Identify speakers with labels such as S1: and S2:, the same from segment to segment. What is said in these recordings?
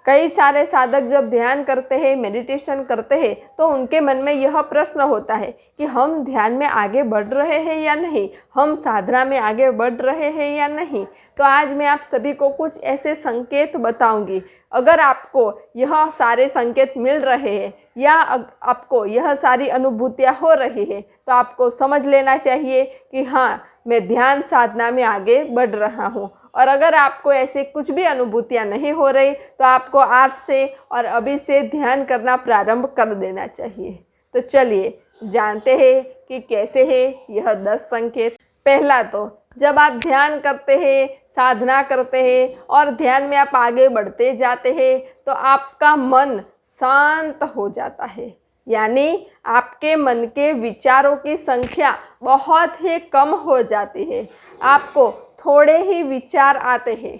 S1: कई सारे साधक जब ध्यान करते हैं, मेडिटेशन करते हैं, तो उनके मन में यह प्रश्न होता है कि हम ध्यान में आगे बढ़ रहे हैं या नहीं, हम साधना में आगे बढ़ रहे हैं या नहीं। तो आज मैं आप सभी को कुछ ऐसे संकेत बताऊंगी। अगर आपको यह सारे संकेत मिल रहे हैं या आपको यह सारी अनुभूतियाँ हो रही है, तो आपको समझ लेना चाहिए कि हाँ, मैं ध्यान साधना में आगे बढ़ रहा हूँ। और अगर आपको ऐसे कुछ भी अनुभूतियाँ नहीं हो रही, तो आपको आज से और अभी से ध्यान करना प्रारंभ कर देना चाहिए। तो चलिए जानते हैं कि कैसे है यह 10 संकेत। पहला, तो जब आप ध्यान करते हैं, साधना करते हैं और ध्यान में आप आगे बढ़ते जाते हैं, तो आपका मन शांत हो जाता है। यानी आपके मन के विचारों की संख्या बहुत ही कम हो जाती है। आपको थोड़े ही विचार आते हैं।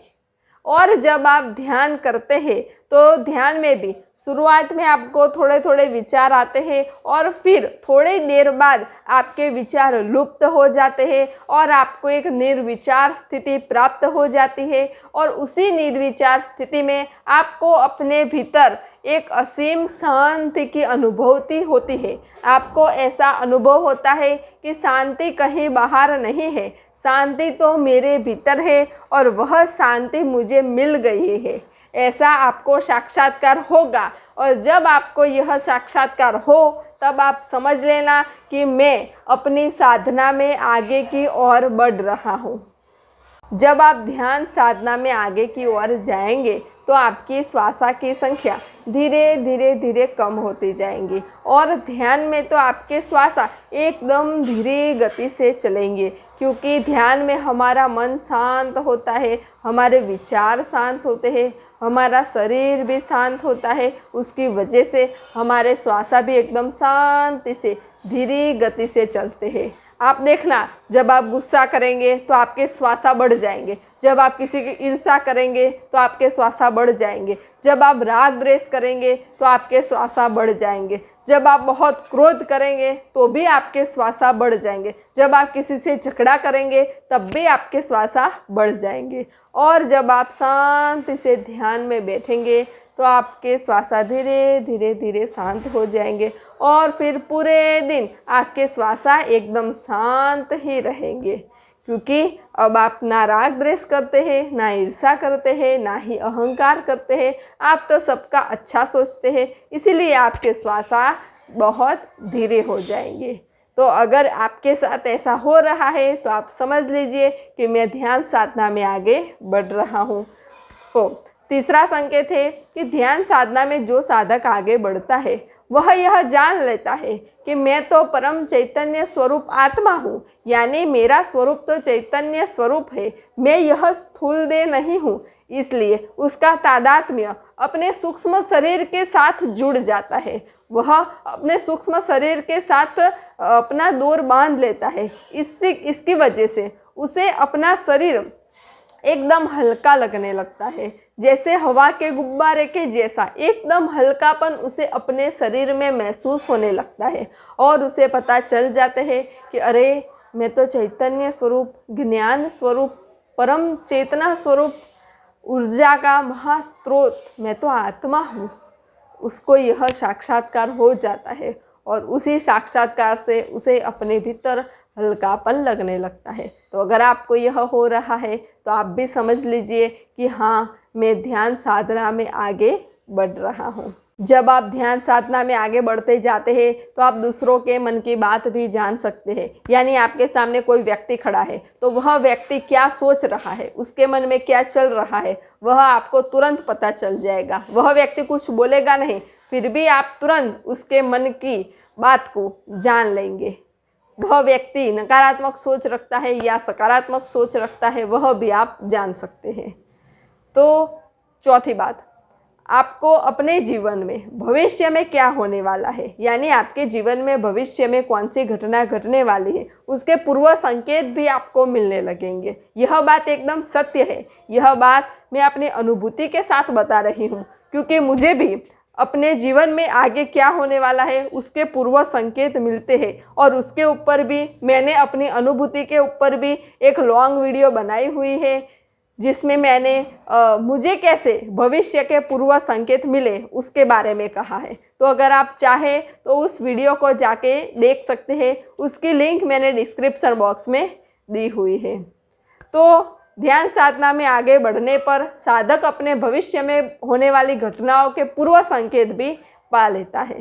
S1: और जब आप ध्यान करते हैं, तो ध्यान में भी शुरुआत में आपको थोड़े थोड़े विचार आते हैं और फिर थोड़ी देर बाद आपके विचार लुप्त हो जाते हैं और आपको एक निर्विचार स्थिति प्राप्त हो जाती है। और उसी निर्विचार स्थिति में आपको अपने भीतर एक असीम शांति की अनुभूति होती है। आपको ऐसा अनुभव होता है कि शांति कहीं बाहर नहीं है, शांति तो मेरे भीतर है और वह शांति मुझे मिल गई है। ऐसा आपको साक्षात्कार होगा। और जब आपको यह साक्षात्कार हो, तब आप समझ लेना कि मैं अपनी साधना में आगे की ओर बढ़ रहा हूँ। जब आप ध्यान साधना में आगे की ओर जाएंगे, तो आपकी श्वासा की संख्या धीरे धीरे धीरे कम होती जाएंगी और ध्यान में तो आपके श्वासा एकदम धीरे गति से चलेंगे, क्योंकि ध्यान में हमारा मन शांत होता है, हमारे विचार शांत होते हैं, हमारा शरीर भी शांत होता है। उसकी वजह से हमारे श्वासा भी एकदम शांति से धीरे गति से चलते हैं। आप देखना, जब आप गुस्सा करेंगे तो आपके श्वासा बढ़ जाएंगे, जब आप किसी की ईर्ष्या करेंगे तो आपके श्वासा बढ़ जाएंगे, जब आप राग द्वेष करेंगे तो आपके श्वासा बढ़ जाएंगे, जब आप बहुत क्रोध करेंगे तो भी आपके श्वासा बढ़ जाएंगे, जब आप किसी से झगड़ा करेंगे तब भी आपके श्वासा बढ़ जाएंगे। और जब आप शांति से ध्यान में बैठेंगे, तो आपके श्वासा धीरे धीरे धीरे शांत हो जाएंगे और फिर पूरे दिन आपके श्वासा एकदम शांत ही रहेंगे, क्योंकि अब आप ना राग द्वेष करते हैं, ना ईर्ष्या करते हैं, ना ही अहंकार करते हैं। आप तो सबका अच्छा सोचते हैं, इसीलिए आपके श्वासा बहुत धीरे हो जाएंगे। तो अगर आपके साथ ऐसा हो रहा है, तो आप समझ लीजिए कि मैं ध्यान साधना में आगे बढ़ रहा हूँ। तो तीसरा संकेत है कि ध्यान साधना में जो साधक आगे बढ़ता है, वह यह जान लेता है कि मैं तो परम चैतन्य स्वरूप आत्मा हूँ। यानी मेरा स्वरूप तो चैतन्य स्वरूप है, मैं यह स्थूल देह नहीं हूँ। इसलिए उसका तादात्म्य अपने सूक्ष्म शरीर के साथ जुड़ जाता है। वह अपने सूक्ष्म शरीर के साथ अपना डोर बांध लेता है। इसकी वजह से उसे अपना शरीर एकदम हल्का लगने लगता है, जैसे हवा के गुब्बारे के जैसा एकदम हल्कापन उसे अपने शरीर में महसूस होने लगता है। और उसे पता चल जाते हैं कि अरे, मैं तो चैतन्य स्वरूप, ज्ञान स्वरूप, परम चेतना स्वरूप, ऊर्जा का महास्त्रोत, मैं तो आत्मा हूँ। उसको यह साक्षात्कार हो जाता है और उसी साक्षात्कार से उसे अपने भीतर हल्कापन लगने लगता है। तो अगर आपको यह हो रहा है, तो आप भी समझ लीजिए कि हाँ, मैं ध्यान साधना में आगे बढ़ रहा हूँ। जब आप ध्यान साधना में आगे बढ़ते जाते हैं, तो आप दूसरों के मन की बात भी जान सकते हैं। यानी आपके सामने कोई व्यक्ति खड़ा है, तो वह व्यक्ति क्या सोच रहा है, उसके मन में क्या चल रहा है, वह आपको तुरंत पता चल जाएगा। वह व्यक्ति कुछ बोलेगा नहीं, फिर भी आप तुरंत उसके मन की बात को जान लेंगे। वह व्यक्ति नकारात्मक सोच रखता है या सकारात्मक सोच रखता है, वह भी आप जान सकते हैं। तो चौथी बात, आपको अपने जीवन में भविष्य में क्या होने वाला है, यानी आपके जीवन में भविष्य में कौन सी घटना घटने वाली है, उसके पूर्व संकेत भी आपको मिलने लगेंगे। यह बात एकदम सत्य है। यह बात मैं अपनी अनुभूति के साथ बता रही हूँ, क्योंकि मुझे भी अपने जीवन में आगे क्या होने वाला है उसके पूर्व संकेत मिलते हैं। और उसके ऊपर भी मैंने अपनी अनुभूति के ऊपर भी एक लॉन्ग वीडियो बनाई हुई है। जिसमें मैंने मुझे कैसे भविष्य के पूर्व संकेत मिले उसके बारे में कहा है। तो अगर आप चाहें तो उस वीडियो को जाके देख सकते हैं, उसकी लिंक मैंने डिस्क्रिप्शन बॉक्स में दी हुई है। तो ध्यान साधना में आगे बढ़ने पर साधक अपने भविष्य में होने वाली घटनाओं के पूर्व संकेत भी पा लेता है।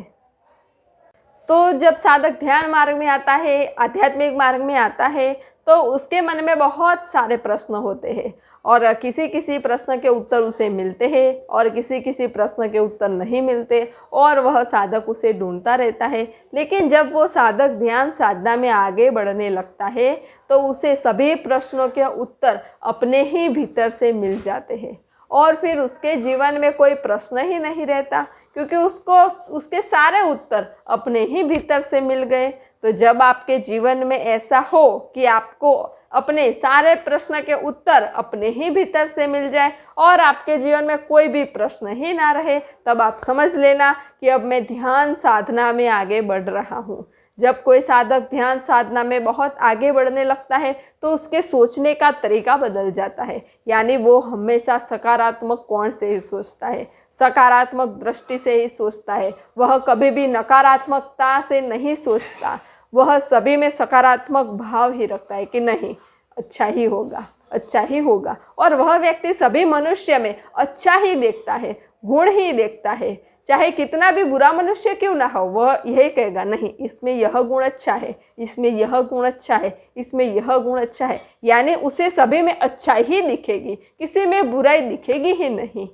S1: तो जब साधक ध्यान मार्ग में आता है, आध्यात्मिक मार्ग में आता है, तो उसके मन में बहुत सारे प्रश्न होते हैं और किसी किसी प्रश्न के उत्तर उसे मिलते हैं और किसी किसी प्रश्न के उत्तर नहीं मिलते और वह साधक उसे ढूंढता रहता है। लेकिन जब वो साधक ध्यान साधना में आगे बढ़ने लगता है तो उसे सभी प्रश्नों के उत्तर अपने ही भीतर से मिल जाते हैं और फिर उसके जीवन में कोई प्रश्न ही नहीं रहता, क्योंकि उसको उसके सारे उत्तर अपने ही भीतर से मिल गए। तो जब आपके जीवन में ऐसा हो कि आपको अपने सारे प्रश्न के उत्तर अपने ही भीतर से मिल जाए और आपके जीवन में कोई भी प्रश्न ही ना रहे, तब आप समझ लेना कि अब मैं ध्यान साधना में आगे बढ़ रहा हूँ। जब कोई साधक ध्यान साधना में बहुत आगे बढ़ने लगता है तो उसके सोचने का तरीका बदल जाता है, यानी वो हमेशा सकारात्मक कोण से ही सोचता है, सकारात्मक दृष्टि से ही सोचता है। वह कभी भी नकारात्मकता से नहीं सोचता, वह सभी में सकारात्मक भाव ही रखता है कि नहीं, अच्छा ही होगा, अच्छा ही होगा। और वह व्यक्ति सभी मनुष्य में अच्छा ही देखता है, गुण ही देखता है। चाहे कितना भी बुरा मनुष्य क्यों ना हो, वह यही कहेगा नहीं, इसमें यह गुण अच्छा है, इसमें यह गुण अच्छा है, इसमें यह गुण अच्छा है। यानी उसे सभी में अच्छा ही दिखेगी, किसी में बुराई दिखेगी ही नहीं।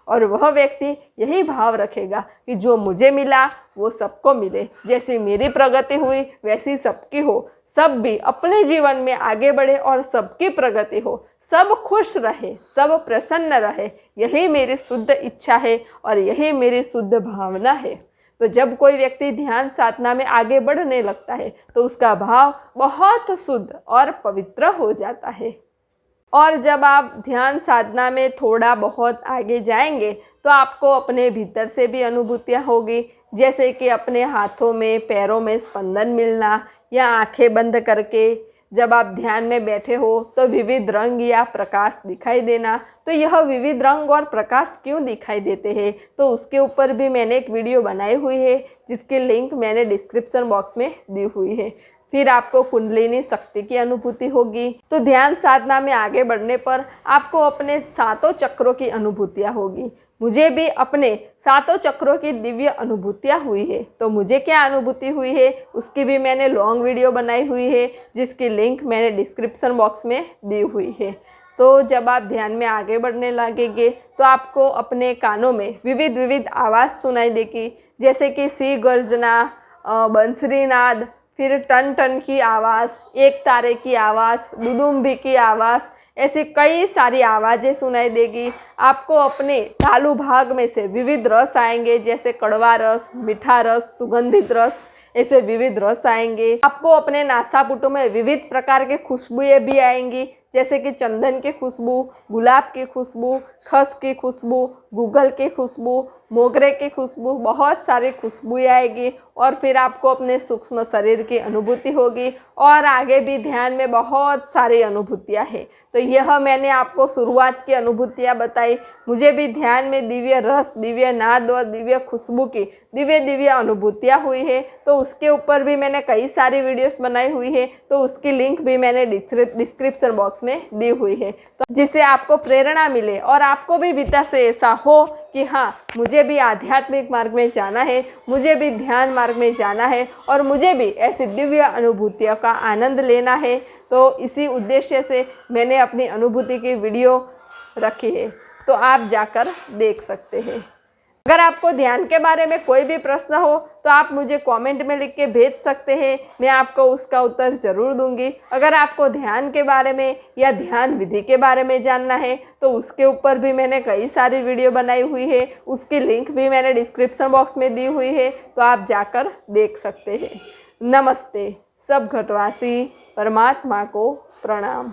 S1: और वह व्यक्ति यही भाव रखेगा कि जो मुझे मिला वो सबको मिले, जैसी मेरी प्रगति हुई वैसी सबकी हो, सब भी अपने जीवन में आगे बढ़े और सबकी प्रगति हो, सब खुश रहे, सब प्रसन्न रहे। यही मेरी शुद्ध इच्छा है और यही मेरी शुद्ध भावना है। तो जब कोई व्यक्ति ध्यान साधना में आगे बढ़ने लगता है तो उसका भाव बहुत शुद्ध और पवित्र हो जाता है। और जब आप ध्यान साधना में थोड़ा बहुत आगे जाएंगे तो आपको अपने भीतर से भी अनुभूतियाँ होगी, जैसे कि अपने हाथों में, पैरों में स्पंदन मिलना या आंखें बंद करके जब आप ध्यान में बैठे हो तो विविध रंग या प्रकाश दिखाई देना। तो यह विविध रंग और प्रकाश क्यों दिखाई देते हैं तो उसके ऊपर भी मैंने एक वीडियो बनाई हुई है, जिसकी लिंक मैंने डिस्क्रिप्शन बॉक्स में दी हुई है। फिर आपको कुंडलिनी शक्ति की अनुभूति होगी। तो ध्यान साधना में आगे बढ़ने पर आपको अपने सातों चक्रों की अनुभूतियाँ होगी। मुझे भी अपने सातों चक्रों की दिव्य अनुभूतियाँ हुई है। तो मुझे क्या अनुभूति हुई है उसकी भी मैंने लॉन्ग वीडियो बनाई हुई है, जिसकी लिंक मैंने डिस्क्रिप्शन बॉक्स में दी हुई है। तो जब आप ध्यान में आगे बढ़ने लगेंगे तो आपको अपने कानों में विविध विविध आवाज़ सुनाई देगी, जैसे कि सी गर्जना, बंसरी नाद, फिर टन टन की आवाज़, एक तारे की आवाज़, दुदुम्बी की आवाज़, ऐसी कई सारी आवाज़ें सुनाई देगी। आपको अपने तालु भाग में से विविध रस आएंगे, जैसे कड़वा रस, मीठा रस, सुगंधित रस, ऐसे विविध रस आएंगे। आपको अपने नासापुटों में विविध प्रकार के खुशबुएँ भी आएंगी, जैसे कि चंदन की खुशबू, गुलाब की खुशबू, खस की खुशबू, गूगल की खुशबू, मोगरे की खुशबू, बहुत सारी खुशबुएँ आएगी। और फिर आपको अपने सूक्ष्म शरीर की अनुभूति होगी और आगे भी ध्यान में बहुत सारी अनुभूतियाँ हैं। तो यह मैंने आपको शुरुआत की अनुभूतियाँ बताई। मुझे भी ध्यान में दिव्य रस, दिव्य नाद और दिव्य खुशबू की दिव्य दिव्य अनुभूतियाँ हुई है। तो उसके ऊपर भी मैंने कई सारी वीडियोस बनाई हुई है, तो उसकी लिंक भी मैंने डिस्क्रिप्शन बॉक्स में दी हुई है, तो जिससे आपको प्रेरणा मिले और आपको भी भीतर से ऐसा हो कि हाँ, मुझे भी आध्यात्मिक मार्ग में जाना है, मुझे भी ध्यान मार्ग में जाना है और मुझे भी ऐसी दिव्य अनुभूतियों का आनंद लेना है। तो इसी उद्देश्य से मैंने अपनी अनुभूति की वीडियो रखी है, तो आप जाकर देख सकते हैं। अगर आपको ध्यान के बारे में कोई भी प्रश्न हो तो आप मुझे कमेंट में लिख के भेज सकते हैं, मैं आपको उसका उत्तर ज़रूर दूंगी। अगर आपको ध्यान के बारे में या ध्यान विधि के बारे में जानना है तो उसके ऊपर भी मैंने कई सारी वीडियो बनाई हुई है, उसकी लिंक भी मैंने डिस्क्रिप्शन बॉक्स में दी हुई है, तो आप जाकर देख सकते हैं। नमस्ते। सब घटवासी परमात्मा को प्रणाम।